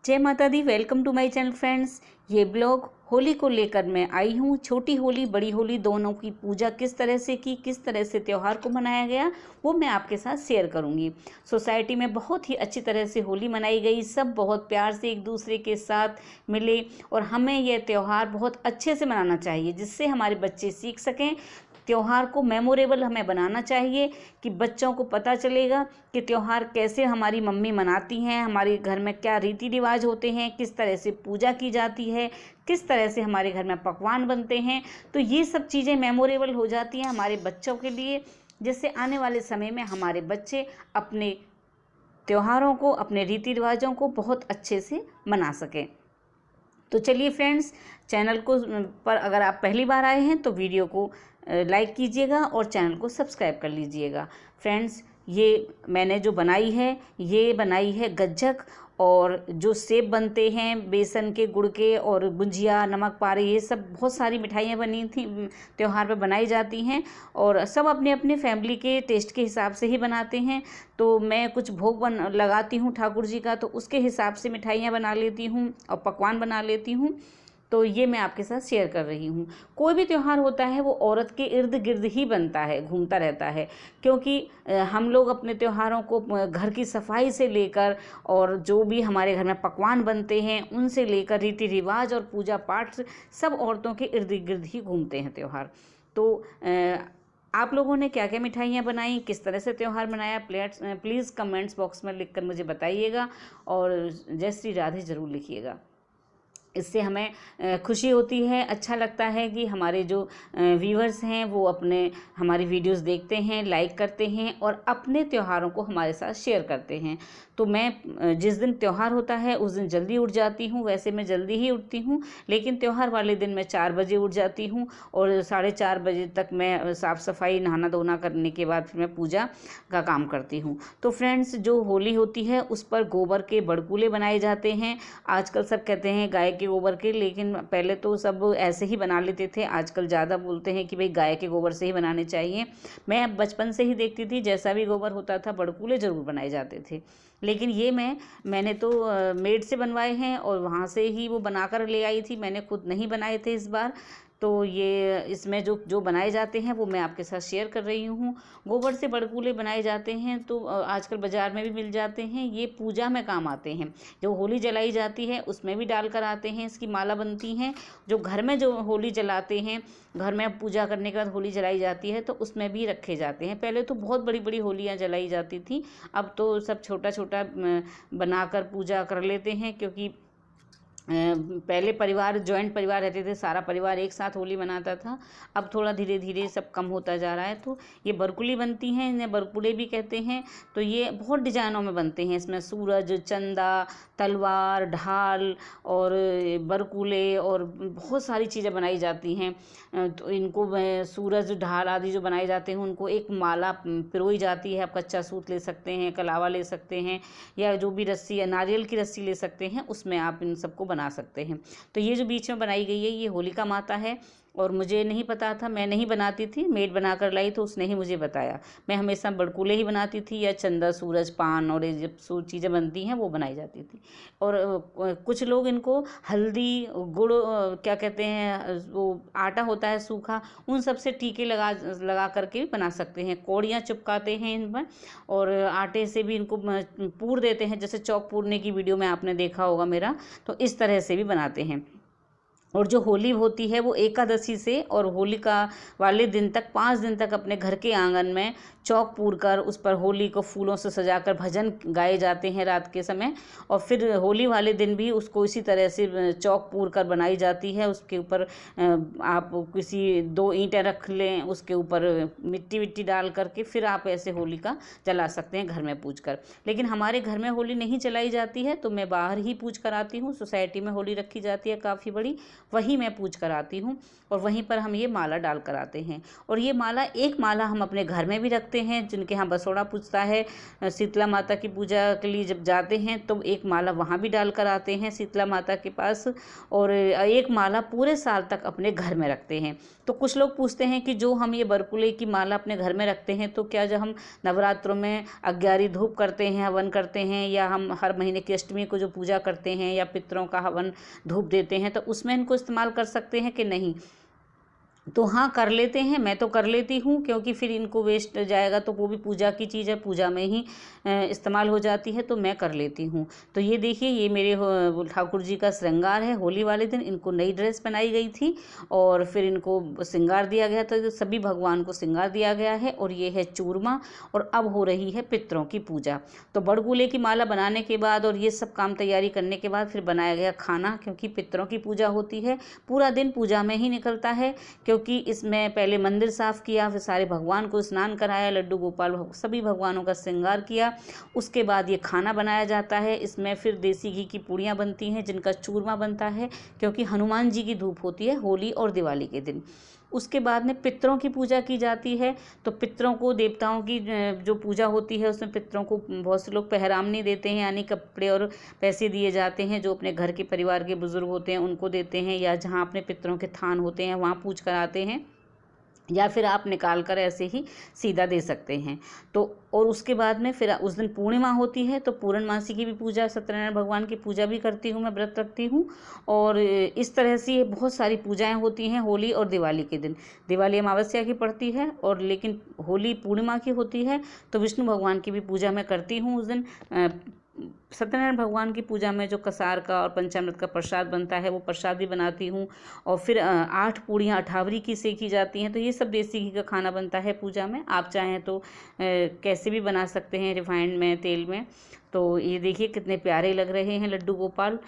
जय माता दी। Welcome to my channel friends. ये ब्लॉग होली को लेकर मैं आई हूँ। छोटी होली बड़ी होली दोनों की पूजा किस तरह से की, किस तरह से त्यौहार को मनाया गया, वो मैं आपके साथ शेयर करूँगी। सोसाइटी में बहुत ही अच्छी तरह से होली मनाई गई। सब बहुत प्यार से एक दूसरे के साथ मिले और हमें यह त्यौहार बहुत अच्छे से मनाना चाहिए, जिससे हमारे बच्चे सीख सकें। त्यौहार को मेमोरेबल हमें बनाना चाहिए कि बच्चों को पता चलेगा कि त्यौहार कैसे हमारी मम्मी मनाती हैं, हमारे घर में क्या रीति रिवाज होते हैं, किस तरह से पूजा की जाती है, किस तरह से हमारे घर में पकवान बनते हैं। तो ये सब चीज़ें मेमोरेबल हो जाती हैं हमारे बच्चों के लिए, जिससे आने वाले समय में हमारे बच्चे अपने त्योहारों को, अपने रीति रिवाजों को बहुत अच्छे से मना सकें। तो चलिए फ्रेंड्स, चैनल को पर अगर आप पहली बार आए हैं तो वीडियो को लाइक कीजिएगा और चैनल को सब्सक्राइब कर लीजिएगा। फ्रेंड्स, ये मैंने जो बनाई है, ये बनाई है गज्जक, और जो सेब बनते हैं बेसन के, गुड़ के, और गुंजिया, नमक पारे, ये सब बहुत सारी मिठाइयाँ बनी थी, त्यौहार पे बनाई जाती हैं। और सब अपने अपने फैमिली के टेस्ट के हिसाब से ही बनाते हैं। तो मैं कुछ भोग लगाती हूँ ठाकुर जी का, तो उसके हिसाब से मिठाइयाँ बना लेती हूँ और पकवान बना लेती हूँ। तो ये मैं आपके साथ शेयर कर रही हूँ। कोई भी त्यौहार होता है वो औरत के इर्द गिर्द ही बनता है, घूमता रहता है, क्योंकि हम लोग अपने त्योहारों को घर की सफाई से लेकर और जो भी हमारे घर में पकवान बनते हैं उनसे लेकर रीति रिवाज और पूजा पाठ, सब औरतों के इर्द गिर्द ही घूमते हैं त्यौहार। तो आप लोगों ने क्या क्या मिठाइयाँ बनाई, किस तरह से त्यौहार मनाया, प्लीज़ कमेंट्स बॉक्स में लिखकर मुझे बताइएगा, और जय श्री राधे ज़रूर लिखिएगा। इससे हमें खुशी होती है, अच्छा लगता है कि हमारे जो व्यूअर्स हैं वो अपने हमारी वीडियोस देखते हैं, लाइक करते हैं और अपने त्योहारों को हमारे साथ शेयर करते हैं। तो मैं जिस दिन त्यौहार होता है उस दिन जल्दी उठ जाती हूँ। वैसे मैं जल्दी ही उठती हूँ, लेकिन त्यौहार वाले दिन मैं 4 बजे उठ जाती हूँ और 4:30 बजे तक मैं साफ़ सफाई, नहाना धोना करने के बाद फिर मैं पूजा का काम करती हूँ। तो फ्रेंड्स, जो होली होती है उस पर गोबर के बड़कूले बनाए जाते हैं। आजकल सब कहते हैं गाय के गोबर के, लेकिन पहले तो सब ऐसे ही बना लेते थे। आजकल ज़्यादा बोलते हैं कि भाई गाय के गोबर से ही बनाने चाहिए। मैं बचपन से ही देखती थी, जैसा भी गोबर होता था बड़कूले ज़रूर बनाए जाते थे। लेकिन ये मैंने तो मेड से बनवाए हैं और वहाँ से ही वो बनाकर ले आई थी, मैंने खुद नहीं बनाए थे इस बार। तो ये इसमें जो जो बनाए जाते हैं वो मैं आपके साथ शेयर कर रही हूँ। गोबर से बड़कूले बनाए जाते हैं तो आजकल बाज़ार में भी मिल जाते हैं। ये पूजा में काम आते हैं। जो होली जलाई जाती है उसमें भी डालकर आते हैं, इसकी माला बनती हैं। जो घर में जो होली जलाते हैं, घर में पूजा करने के बाद होली जलाई जाती है तो उसमें भी रखे जाते हैं। पहले तो बहुत बड़ी बड़ी होलियाँ जलाई जाती थी, अब तो सब छोटा छोटा बनाकर पूजा कर लेते हैं, क्योंकि पहले परिवार, जॉइंट परिवार रहते थे, सारा परिवार एक साथ होली मनाता था। अब थोड़ा धीरे धीरे सब कम होता जा रहा है। तो ये बरकुली बनती हैं, इन्हें बरकुले भी कहते हैं। तो ये बहुत डिजाइनों में बनते हैं। इसमें सूरज, चंदा, तलवार, ढाल और बरकुले और बहुत सारी चीज़ें बनाई जाती हैं। तो इनको सूरज, ढाल आदि जो बनाए जाते हैं उनको एक माला पिरोई जाती है। आप कच्चा सूत ले सकते हैं, कलावा ले सकते हैं, या जो भी रस्सी या नारियल की रस्सी ले सकते हैं, उसमें आप इन सबको बना सकते हैं। तो ये जो बीच में बनाई गई है ये होलिका माता है, और मुझे नहीं पता था, मैं नहीं बनाती थी, मेड बना कर लाई तो उसने ही मुझे बताया। मैं हमेशा बड़कूले ही बनाती थी, या चंदा, सूरज, पान और ये जब चीज़ें बनती हैं वो बनाई जाती थी। और कुछ लोग इनको हल्दी, गुड़, क्या कहते हैं, वो आटा होता है सूखा, उन सब से टीके लगा करके भी बना सकते हैं। कौड़ियाँ चिपकाते हैं इन पर, और आटे से भी इनको पूर देते हैं, जैसे चौक पूरने की वीडियो में आपने देखा होगा मेरा, तो इस तरह से भी बनाते हैं। और जो होली होती है वो एकादशी से और होलिका वाले दिन तक 5 दिन तक अपने घर के आंगन में चौक पूर कर उस पर होली को फूलों से सजाकर भजन गाए जाते हैं रात के समय। और फिर होली वाले दिन भी उसको इसी तरह से चौक पूर कर बनाई जाती है। उसके ऊपर आप किसी 2 ईंटें रख लें, उसके ऊपर मिट्टी विट्टी डाल करके फिर आप ऐसे होली का जला सकते हैं घर में पूज कर। लेकिन हमारे घर में होली नहीं जलाई जाती है, तो मैं बाहर ही पूज कर आती हूँ। सोसाइटी में होली रखी जाती है काफ़ी बड़ी, वहीं मैं पूज कर आती हूँ और वहीं पर हम ये माला डाल कर आते हैं। और ये माला, एक माला हम अपने घर में भी रखते रखते हैं, जिनके यहाँ बसोड़ा पूजता है, शीतला माता की पूजा के लिए जब जाते हैं तो एक माला वहाँ भी डाल कर आते हैं शीतला माता के पास, और एक माला पूरे साल तक अपने घर में रखते हैं। तो कुछ लोग पूछते हैं कि जो हम ये बरकुले की माला अपने घर में रखते हैं तो क्या जब हम नवरात्रों में 11 धूप करते हैं, हवन करते हैं, या हम हर महीने की अष्टमी को जो पूजा करते हैं या पितरों का हवन धूप देते हैं, तो उसमें इनको इस्तेमाल कर सकते हैं कि नहीं? तो हाँ, कर लेते हैं। मैं तो कर लेती हूँ, क्योंकि फिर इनको वेस्ट जाएगा तो वो भी पूजा की चीज़ है, पूजा में ही इस्तेमाल हो जाती है, तो मैं कर लेती हूँ। तो ये देखिए, ये मेरे ठाकुर जी का श्रृंगार है। होली वाले दिन इनको नई ड्रेस पहनाई गई थी और फिर इनको श्रृंगार दिया गया था, तो सभी भगवान को श्रृंगार दिया गया है। और ये है चूरमा, और अब हो रही है पितरों की पूजा। तो बड़गुले की माला बनाने के बाद और ये सब काम तैयारी करने के बाद फिर बनाया गया खाना, क्योंकि पितरों की पूजा होती है। पूरा दिन पूजा में ही निकलता है, क्योंकि इसमें पहले मंदिर साफ़ किया, फिर सारे भगवान को स्नान कराया, लड्डू गोपाल सभी भगवानों का श्रृंगार किया। उसके बाद ये खाना बनाया जाता है। इसमें फिर देसी घी की पूड़ियाँ बनती हैं, जिनका चूरमा बनता है, क्योंकि हनुमान जी की धूप होती है होली और दिवाली के दिन। उसके बाद में पितरों की पूजा की जाती है। तो पितरों को, देवताओं की जो पूजा होती है उसमें पितरों को बहुत से लोग पहरामनी देते हैं, यानी कपड़े और पैसे दिए जाते हैं। जो अपने घर के परिवार के बुजुर्ग होते हैं उनको देते हैं, या जहाँ अपने पितरों के थान होते हैं वहाँ पूज कर आते हैं, या फिर आप निकाल कर ऐसे ही सीधा दे सकते हैं। तो और उसके बाद में फिर उस दिन पूर्णिमा होती है, तो पूर्णमासी की भी पूजा, सत्यनारायण भगवान की पूजा भी करती हूँ, मैं व्रत रखती हूँ। और इस तरह से ये बहुत सारी पूजाएं होती हैं होली और दिवाली के दिन। दिवाली अमावस्या की पड़ती है, और लेकिन होली पूर्णिमा की होती है, तो विष्णु भगवान की भी पूजा मैं करती हूँ उस दिन। सत्यनारायण भगवान की पूजा में जो कसार का और पंचामृत का प्रसाद बनता है वो प्रसाद भी बनाती हूँ। और फिर 8 पूड़ियाँ अठावरी की सेकी जाती हैं। तो ये सब देसी घी का खाना बनता है पूजा में। आप चाहें तो कैसे भी बना सकते हैं, रिफाइंड में, तेल में। तो ये देखिए कितने प्यारे लग रहे हैं लड्डू गोपाल।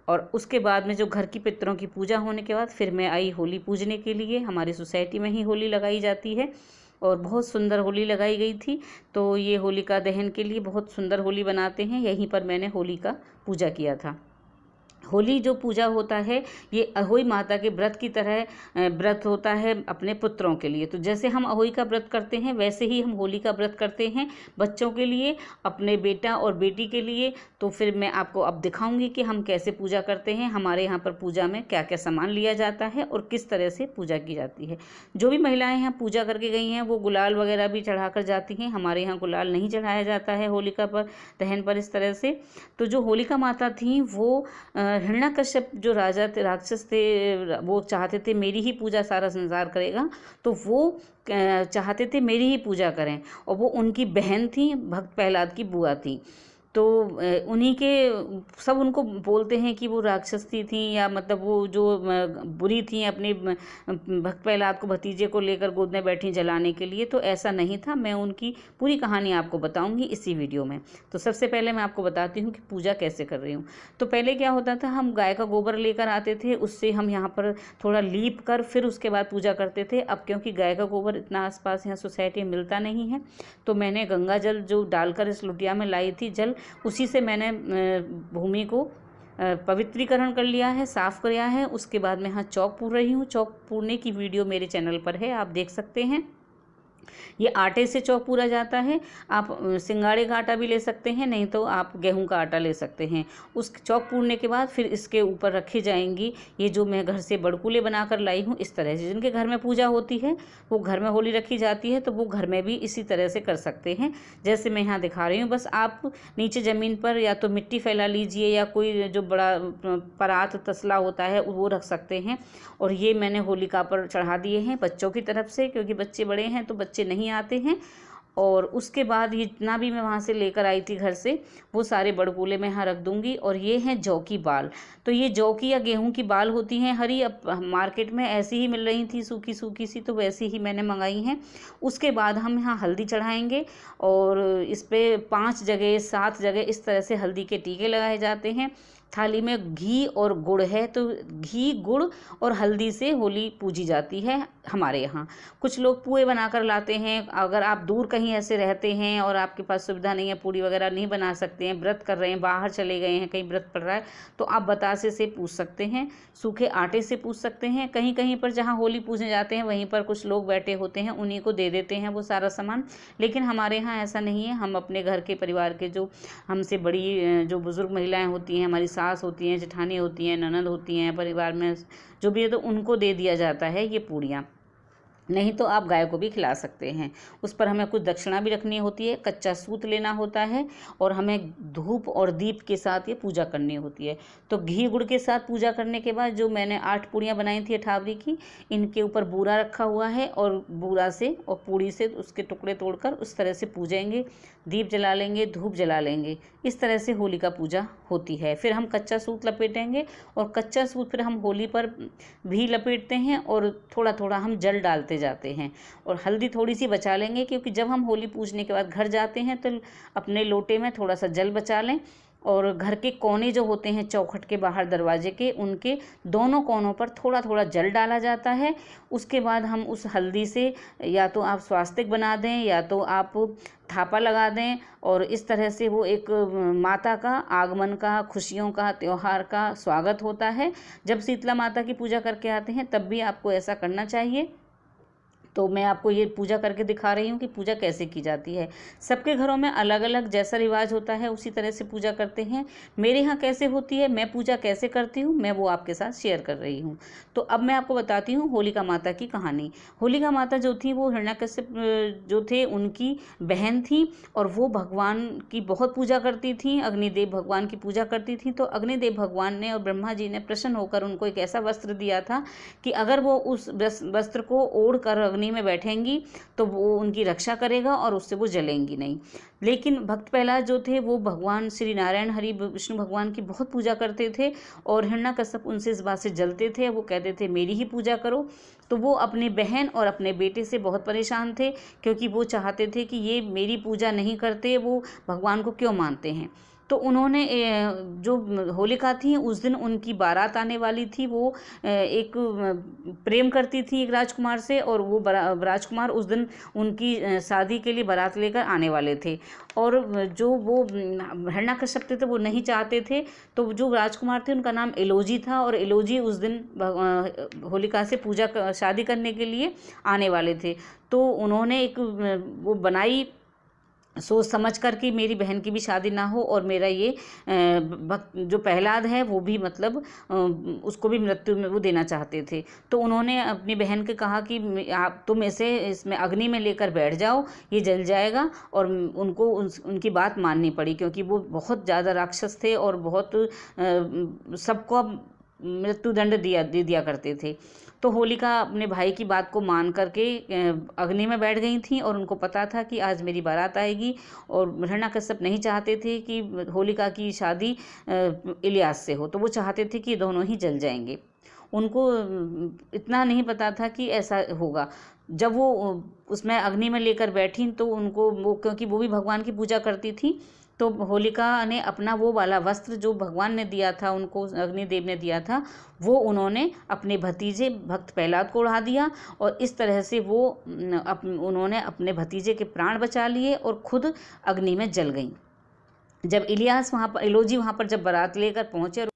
और उसके बाद में जो घर की पितरों की पूजा होने के बाद फिर मैं आई होली पूजने के लिए। हमारी सोसाइटी में ही होली लगाई जाती है और बहुत सुंदर होली लगाई गई थी। तो ये होलिका दहन के लिए बहुत सुंदर होली बनाते हैं। यहीं पर मैंने होली का पूजा किया था। होली जो पूजा होता है ये अहोई माता के व्रत की तरह व्रत होता है अपने पुत्रों के लिए। तो जैसे हम अहोई का व्रत करते हैं वैसे ही हम होली का व्रत करते हैं बच्चों के लिए, अपने बेटा और बेटी के लिए। तो फिर मैं आपको अब दिखाऊंगी कि हम कैसे पूजा करते हैं, हमारे यहाँ पर पूजा में क्या क्या सामान लिया जाता है और किस तरह से पूजा की जाती है। जो भी महिलाएं यहाँ पूजा करके गई हैं वो गुलाल वगैरह भी चढ़ा कर जाती हैं। हमारे यहाँ गुलाल नहीं चढ़ाया जाता है होलिका पर, दहन पर इस तरह से। तो जो होलिका माता थी वो हिरण्यकश्यप जो राजा थे, राक्षस थे, वो चाहते थे मेरी ही पूजा सारा संसार करेगा, तो वो चाहते थे मेरी ही पूजा करें। और वो उनकी बहन थी, भक्त प्रहलाद की बुआ थी। तो उन्हीं के सब उनको बोलते हैं कि वो राक्षसी थी, या मतलब वो जो बुरी थी, अपने भक्त प्रहलाद को, भतीजे को लेकर गोद में बैठी जलाने के लिए। तो ऐसा नहीं था। मैं उनकी पूरी कहानी आपको बताऊंगी इसी वीडियो में। तो सबसे पहले मैं आपको बताती हूँ कि पूजा कैसे कर रही हूँ। तो पहले क्या होता था, हम गाय का गोबर लेकर आते थे, उससे हम यहाँ पर थोड़ा लीप कर फिर उसके बाद पूजा करते थे। अब क्योंकि गाय का गोबर इतना आसपास यहाँ सोसाइटी में मिलता नहीं है, तो मैंने गंगा जल जो डालकर इस लुटिया में लाई थी जल, उसी से मैंने भूमि को पवित्रीकरण कर लिया है, साफ़ किया है। उसके बाद मैं यहाँ चौक पूर रही हूँ। चौक पूरने की वीडियो मेरे चैनल पर है, आप देख सकते हैं। ये आटे से चौक पूरा जाता है। आप सिंगाड़े का आटा भी ले सकते हैं, नहीं तो आप गेहूं का आटा ले सकते हैं। उस चौक पूरने के बाद फिर इसके ऊपर रखी जाएंगी ये जो मैं घर से बड़कुले बनाकर लाई हूँ। इस तरह से जिनके घर में पूजा होती है वो घर में होली रखी जाती है, तो वो घर में भी इसी तरह से कर सकते हैं जैसे मैं यहाँ दिखा रही हूँ। बस आप नीचे ज़मीन पर या तो मिट्टी फैला लीजिए, या कोई जो बड़ा परात तसला होता है वो रख सकते हैं। और ये मैंने होलिका पर चढ़ा दिए हैं बच्चों की तरफ से, क्योंकि बच्चे बड़े हैं तो बच्चे नहीं आते हैं। और उसके बाद ये जितना भी मैं वहाँ से लेकर आई थी घर से, वो सारे बड़कूले में यहाँ रख दूँगी। और ये हैं जौ की बाल। तो ये जौ की या गेहूं की बाल होती हैं हरी, अब मार्केट में ऐसी ही मिल रही थी सूखी सूखी सी, तो वैसी ही मैंने मंगाई हैं। उसके बाद हम यहाँ हल्दी चढ़ाएंगे, और इस पर 5 जगह 7 जगह इस तरह से हल्दी के टीके लगाए जाते हैं। थाली में घी और गुड़ है, तो घी, गुड़ और हल्दी से होली पूजी जाती है हमारे यहाँ। कुछ लोग पुए बनाकर लाते हैं। अगर आप दूर कहीं ऐसे रहते हैं और आपके पास सुविधा नहीं है, पूड़ी वगैरह नहीं बना सकते हैं, व्रत कर रहे हैं, बाहर चले गए हैं, कहीं व्रत पड़ रहा है, तो आप बतासे से पूछ सकते हैं, सूखे आटे से पूछ सकते हैं। कहीं कहीं पर जहाँ होली पूजने जाते हैं वहीं पर कुछ लोग बैठे होते हैं, उन्हीं को दे देते हैं वो सारा सामान। लेकिन हमारे यहाँ ऐसा नहीं है। हम अपने घर के परिवार के जो हमसे बड़ी जो बुज़ुर्ग महिलाएं होती हैं, हमारी सास होती हैं, जेठानी होती हैं, ननद होती हैं, परिवार में जो भी है, तो उनको दे दिया जाता है ये पूड़ियाँ। नहीं तो आप गाय को भी खिला सकते हैं। उस पर हमें कुछ दक्षिणा भी रखनी होती है, कच्चा सूत लेना होता है और हमें धूप और दीप के साथ ये पूजा करनी होती है। तो घी गुड़ के साथ पूजा करने के बाद जो मैंने 8 पूड़ियाँ बनाई थी अठावरी की, इनके ऊपर बूरा रखा हुआ है और बूरा से और पूड़ी से उसके टुकड़े तोड़कर उस तरह से पूजेंगे, दीप जला लेंगे, धूप जला लेंगे। इस तरह से होली का पूजा होती है। फिर हम कच्चा सूत लपेटेंगे और कच्चा सूत फिर हम होली पर भी लपेटते हैं और थोड़ा थोड़ा हम जल डालते जाते हैं और हल्दी थोड़ी सी बचा लेंगे, क्योंकि जब हम होली पूजने के बाद घर जाते हैं तो अपने लोटे में थोड़ा सा जल बचा लें। और घर के कोने जो होते हैं चौखट के बाहर दरवाजे के, उनके दोनों कोनों पर थोड़ा थोड़ा जल डाला जाता है। उसके बाद हम उस हल्दी से या तो आप स्वास्तिक बना दें या तो आप थापा लगा दें और इस तरह से वो एक माता का आगमन का, खुशियों का, त्यौहार का स्वागत होता है। जब शीतला माता की पूजा करके आते हैं तब भी आपको ऐसा करना चाहिए। तो मैं आपको ये पूजा करके दिखा रही हूँ कि पूजा कैसे की जाती है। सबके घरों में अलग अलग जैसा रिवाज होता है उसी तरह से पूजा करते हैं। मेरे यहाँ कैसे होती है, मैं पूजा कैसे करती हूँ, मैं वो आपके साथ शेयर कर रही हूँ। तो अब मैं आपको बताती हूँ होलिका माता की कहानी। होलिका माता जो थी वो हिरण्यकश्यप जो थे उनकी बहन थी और वो भगवान की बहुत पूजा करती थी, अग्निदेव भगवान की पूजा करती थी। तो अग्निदेव भगवान ने और ब्रह्मा जी ने प्रसन्न होकर उनको एक ऐसा वस्त्र दिया था कि अगर वो उस वस्त्र को ओढ़ कर अग्नि में बैठेंगी तो वो उनकी रक्षा करेगा और उससे वो जलेंगी नहीं। लेकिन भक्त प्रहलाद जो थे वो भगवान श्री नारायण हरि विष्णु भगवान की बहुत पूजा करते थे और हिरण्यकश्यप उनसे इस बात से जलते थे। वो कहते थे मेरी ही पूजा करो। तो वो अपनी बहन और अपने बेटे से बहुत परेशान थे, क्योंकि वो चाहते थे कि ये मेरी पूजा नहीं करते, वो भगवान को क्यों मानते हैं। तो उन्होंने जो होलिका थी उस दिन उनकी बारात आने वाली थी। वो एक प्रेम करती थी एक राजकुमार से और वो राजकुमार उस दिन उनकी शादी के लिए बारात लेकर आने वाले थे। और जो वो हिरण्यकश्यप थे वो नहीं चाहते थे। तो जो राजकुमार थे उनका नाम एलोजी था और एलोजी उस दिन होलिका से पूजा शादी करने के लिए आने वाले थे। तो उन्होंने एक वो बनाई सोच समझ कर कि मेरी बहन की भी शादी ना हो और मेरा ये भक्त जो प्रहलाद है वो भी मतलब उसको भी मृत्यु में वो देना चाहते थे। तो उन्होंने अपनी बहन के कहा कि आप तुम इसे इसमें अग्नि में लेकर बैठ जाओ, ये जल जाएगा। और उनको उनकी बात माननी पड़ी, क्योंकि वो बहुत ज़्यादा राक्षस थे और बहुत सबको मृत्युदंड दे दिया करते थे। तो होलिका अपने भाई की बात को मान करके अग्नि में बैठ गई थी और उनको पता था कि आज मेरी बारात आएगी। और हिरण्यकश्यप नहीं चाहते थे कि होलिका की शादी इलियास से हो, तो वो चाहते थे कि दोनों ही जल जाएंगे। उनको इतना नहीं पता था कि ऐसा होगा। जब वो उसमें अग्नि में लेकर बैठी तो उनको वो, क्योंकि वो भी भगवान की पूजा करती थी, तो होलिका ने अपना वो वाला वस्त्र जो भगवान ने दिया था, उनको अग्निदेव ने दिया था, वो उन्होंने अपने भतीजे भक्त प्रहलाद को उड़ा दिया। और इस तरह से वो उन्होंने अपने भतीजे के प्राण बचा लिए और खुद अग्नि में जल गई। जब इलियास वहाँ पर एलोजी वहाँ पर जब बारात लेकर पहुँचे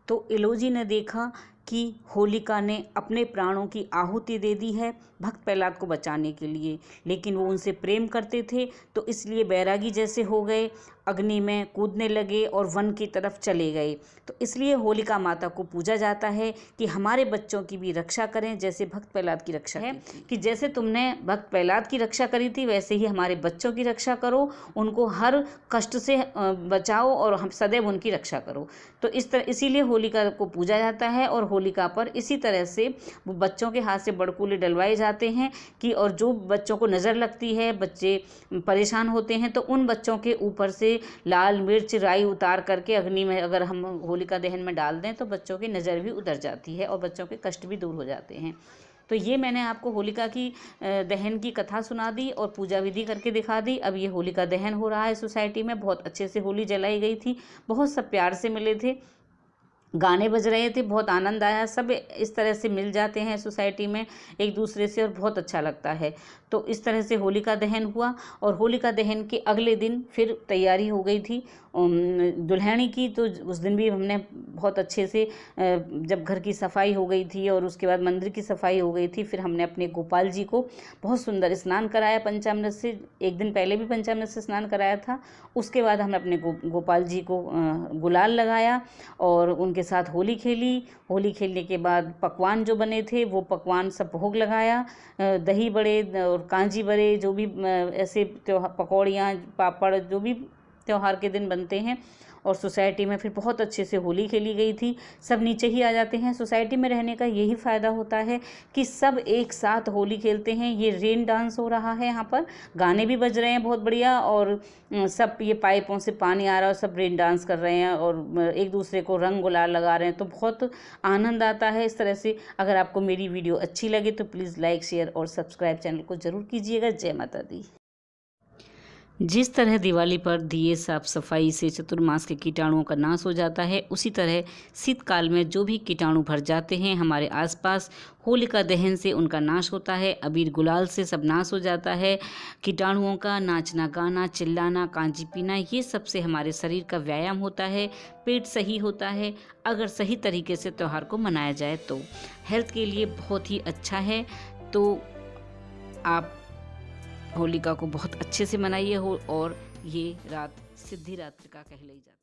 तो एलोजी ने देखा कि होलिका ने अपने प्राणों की आहुति दे दी है भक्त प्रहलाद को बचाने के लिए। लेकिन वो उनसे प्रेम करते थे तो इसलिए बैरागी जैसे हो गए, अग्नि में कूदने लगे और वन की तरफ चले गए। तो इसलिए होलिका माता को पूजा जाता है कि हमारे बच्चों की भी रक्षा करें, जैसे भक्त प्रहलाद की रक्षा है कि जैसे तुमने भक्त प्रहलाद की रक्षा करी थी वैसे ही हमारे बच्चों की रक्षा करो, उनको हर कष्ट से बचाओ और हम सदैव उनकी रक्षा करो। तो इसीलिए होलिका को पूजा जाता है। और होलिका पर इसी तरह से वो बच्चों के हाथ से बड़कूले डलवाए जाते हैं कि और जो बच्चों को नज़र लगती है, बच्चे परेशान होते हैं, तो उन बच्चों के ऊपर से लाल मिर्च राई उतार करके अग्नि में अगर हम होलिका दहन में डाल दें तो बच्चों की नज़र भी उतर जाती है और बच्चों के कष्ट भी दूर हो जाते हैं। तो ये मैंने आपको होलिका की दहन की कथा सुना दी और पूजा विधि करके दिखा दी। अब ये होलिका दहन हो रहा है सोसाइटी में। बहुत अच्छे से होली जलाई गई थी, बहुत सब प्यार से मिले थे, गाने बज रहे थे, बहुत आनंद आया। सब इस तरह से मिल जाते हैं सोसाइटी में एक दूसरे से और बहुत अच्छा लगता है। तो इस तरह से होलिका दहन हुआ और होलिका दहन के अगले दिन फिर तैयारी हो गई थी दुल्हनी की। तो उस दिन भी हमने बहुत अच्छे से जब घर की सफाई हो गई थी और उसके बाद मंदिर की सफाई हो गई थी, फिर हमने अपने गोपाल जी को बहुत सुंदर स्नान कराया पंचामृत से। एक दिन पहले भी पंचामृत से स्नान कराया था। उसके बाद हमने अपने गोपाल जी को गुलाल लगाया और उनके साथ होली खेली। होली खेलने के बाद पकवान जो बने थे वो पकवान सब भोग लगाया। दही बड़े और कांजी बड़े, जो भी ऐसे त्योहार, पकौड़ियाँ, पापड़, जो भी त्योहार के दिन बनते हैं। और सोसाइटी में फिर बहुत अच्छे से होली खेली गई थी। सब नीचे ही आ जाते हैं। सोसाइटी में रहने का यही फ़ायदा होता है कि सब एक साथ होली खेलते हैं। ये रेन डांस हो रहा है यहाँ पर, गाने भी बज रहे हैं बहुत बढ़िया, और सब ये पाइपों से पानी आ रहा है और सब रेन डांस कर रहे हैं और एक दूसरे को रंग गुलाल लगा रहे हैं। तो बहुत आनंद आता है इस तरह से। अगर आपको मेरी वीडियो अच्छी लगे तो प्लीज़ लाइक, शेयर और सब्सक्राइब चैनल को ज़रूर कीजिएगा। जय माता दी। जिस तरह दिवाली पर दिए साफ सफाई से चतुर्मास के कीटाणुओं का नाश हो जाता है, उसी तरह शीतकाल में जो भी कीटाणु भर जाते हैं हमारे आसपास, होलिका दहन से उनका नाश होता है। अबीर गुलाल से सब नाश हो जाता है। कीटाणुओं का नाचना, गाना, चिल्लाना, कांजी पीना, ये सबसे हमारे शरीर का व्यायाम होता है। पेट सही होता है अगर सही तरीके से त्यौहार को मनाया जाए तो हेल्थ के लिए बहुत ही अच्छा है। तो आप होलिका को बहुत अच्छे से मनाइए हो। और ये रात सिद्धि रात्रि का कहलाई जाती है।